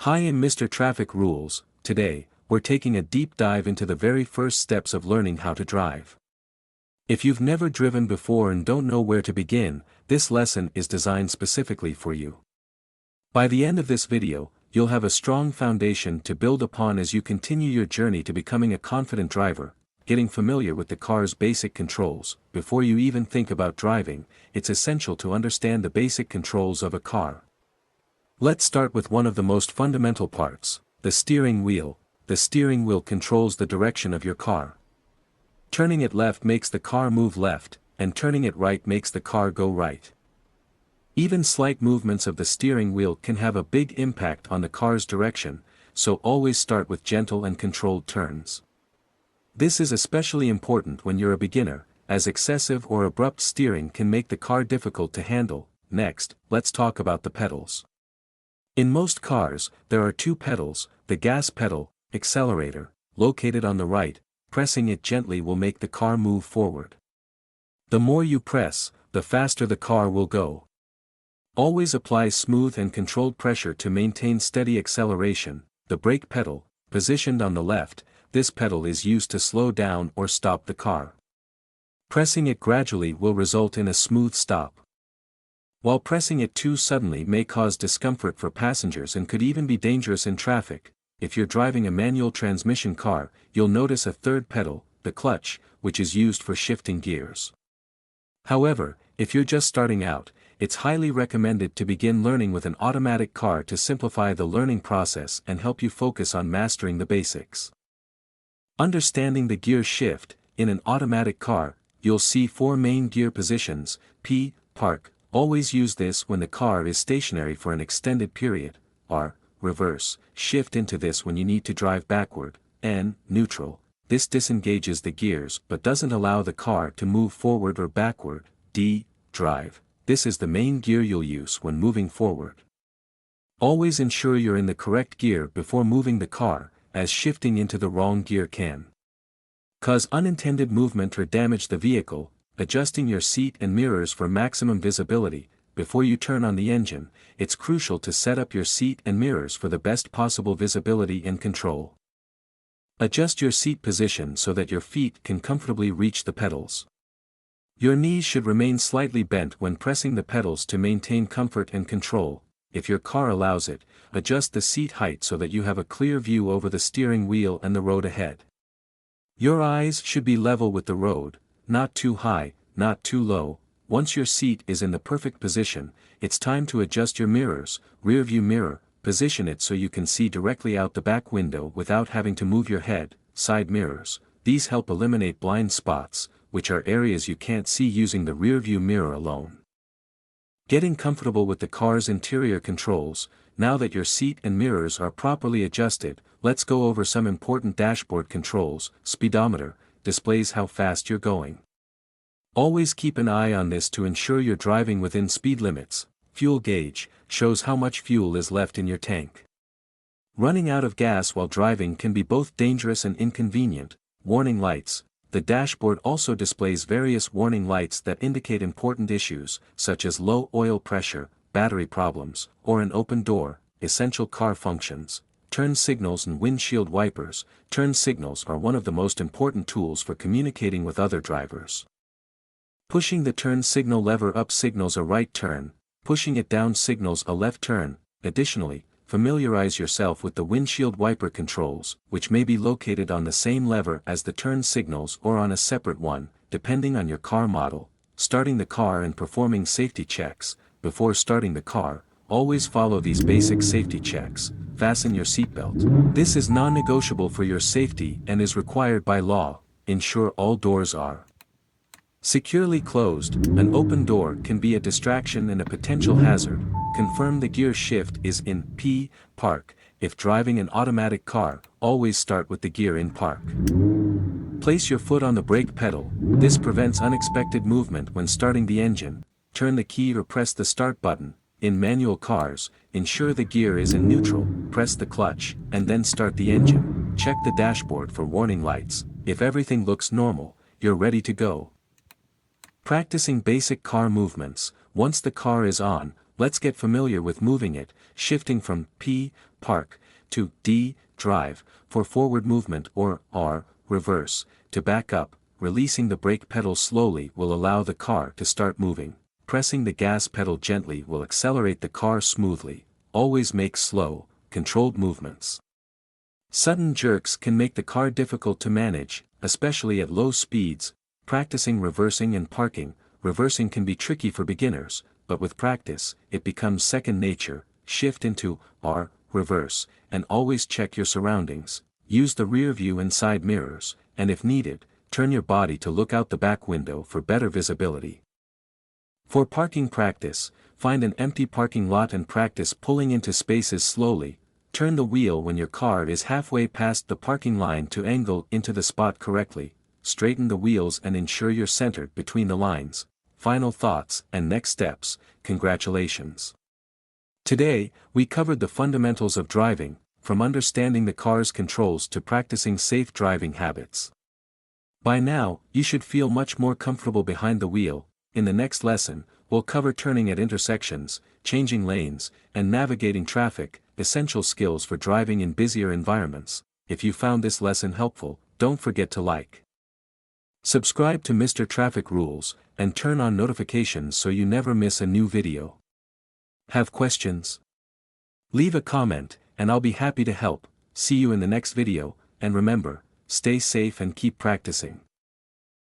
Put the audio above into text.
Hi, in Mr. Traffic Rules. Today, we're taking a deep dive into the very first steps of learning how to drive. If you've never driven before and don't know where to begin, this lesson is designed specifically for you. By the end of this video, you'll have a strong foundation to build upon as you continue your journey to becoming a confident driver. Getting familiar with the car's basic controls. Before you even think about driving, it's essential to understand the basic controls of a car. Let's start with one of the most fundamental parts, the steering wheel. The steering wheel controls the direction of your car. Turning it left makes the car move left, and turning it right makes the car go right. Even slight movements of the steering wheel can have a big impact on the car's direction, so always start with gentle and controlled turns. This is especially important when you're a beginner, as excessive or abrupt steering can make the car difficult to handle. Next, let's talk about the pedals. In most cars, there are two pedals, the gas pedal, accelerator, located on the right. Pressing it gently will make the car move forward. The more you press, the faster the car will go. Always apply smooth and controlled pressure to maintain steady acceleration. The brake pedal, positioned on the left, this pedal is used to slow down or stop the car. Pressing it gradually will result in a smooth stop. While pressing it too suddenly may cause discomfort for passengers and could even be dangerous in traffic. If you're driving a manual transmission car, you'll notice a third pedal, the clutch, which is used for shifting gears. However, if you're just starting out, it's highly recommended to begin learning with an automatic car to simplify the learning process and help you focus on mastering the basics. Understanding the gear shift. In an automatic car, you'll see four main gear positions. P, park. Always use this when the car is stationary for an extended period. R, reverse. Shift into this when you need to drive backward. N, neutral. This disengages the gears but doesn't allow the car to move forward or backward. D, drive. This is the main gear you'll use when moving forward. Always ensure you're in the correct gear before moving the car, as shifting into the wrong gear can cause unintended movement or damage the vehicle. Adjusting your seat and mirrors for maximum visibility. Before you turn on the engine, it's crucial to set up your seat and mirrors for the best possible visibility and control. Adjust your seat position so that your feet can comfortably reach the pedals. Your knees should remain slightly bent when pressing the pedals to maintain comfort and control. If your car allows it, adjust the seat height so that you have a clear view over the steering wheel and the road ahead. Your eyes should be level with the road, not too high, not too low. Once your seat is in the perfect position, it's time to adjust your mirrors. Rear view mirror, position it so you can see directly out the back window without having to move your head. Side mirrors, these help eliminate blind spots, which are areas you can't see using the rear view mirror alone. Getting comfortable with the car's interior controls. Now that your seat and mirrors are properly adjusted, let's go over some important dashboard controls. Speedometer, displays how fast you're going. Always keep an eye on this to ensure you're driving within speed limits. Fuel gauge, shows how much fuel is left in your tank. Running out of gas while driving can be both dangerous and inconvenient. Warning lights, the dashboard also displays various warning lights that indicate important issues, such as low oil pressure, battery problems, or an open door. Essential car functions. Turn signals and windshield wipers. Turn signals are one of the most important tools for communicating with other drivers. Pushing the turn signal lever up signals a right turn, pushing it down signals a left turn. Additionally, familiarize yourself with the windshield wiper controls, which may be located on the same lever as the turn signals or on a separate one, depending on your car model. Starting the car and performing safety checks. Before starting the car, always follow these basic safety checks. Fasten your seatbelt. This is non-negotiable for your safety and is required by law. Ensure all doors are securely closed. An open door can be a distraction and a potential hazard. Confirm the gear shift is in P, park. If driving an automatic car, always start with the gear in park. Place your foot on the brake pedal. This prevents unexpected movement when starting the engine. Turn the key or press the start button. In manual cars, ensure the gear is in neutral. Press the clutch, and then start the engine. Check the dashboard for warning lights. If everything looks normal, you're ready to go. Practicing basic car movements. Once the car is on, let's get familiar with moving it. Shifting from P, park, to D, drive, for forward movement, or R, reverse, to back up. Releasing the brake pedal slowly will allow the car to start moving. Pressing the gas pedal gently will accelerate the car smoothly. Always make slow, controlled movements. Sudden jerks can make the car difficult to manage, especially at low speeds. Practicing reversing and parking. Reversing can be tricky for beginners, but with practice, it becomes second nature. Shift into R, reverse, and always check your surroundings. Use the rear view and side mirrors, and if needed, turn your body to look out the back window for better visibility. For parking practice, find an empty parking lot and practice pulling into spaces slowly. Turn the wheel when your car is halfway past the parking line to angle into the spot correctly. Straighten the wheels and ensure you're centered between the lines. Final thoughts and next steps. Congratulations! Today, we covered the fundamentals of driving, from understanding the car's controls to practicing safe driving habits. By now, you should feel much more comfortable behind the wheel. In the next lesson, we'll cover turning at intersections, changing lanes, and navigating traffic, essential skills for driving in busier environments. If you found this lesson helpful, don't forget to like, subscribe to Mr. Traffic Rules, and turn on notifications so you never miss a new video. Have questions? Leave a comment, and I'll be happy to help. See you in the next video, and remember, stay safe and keep practicing.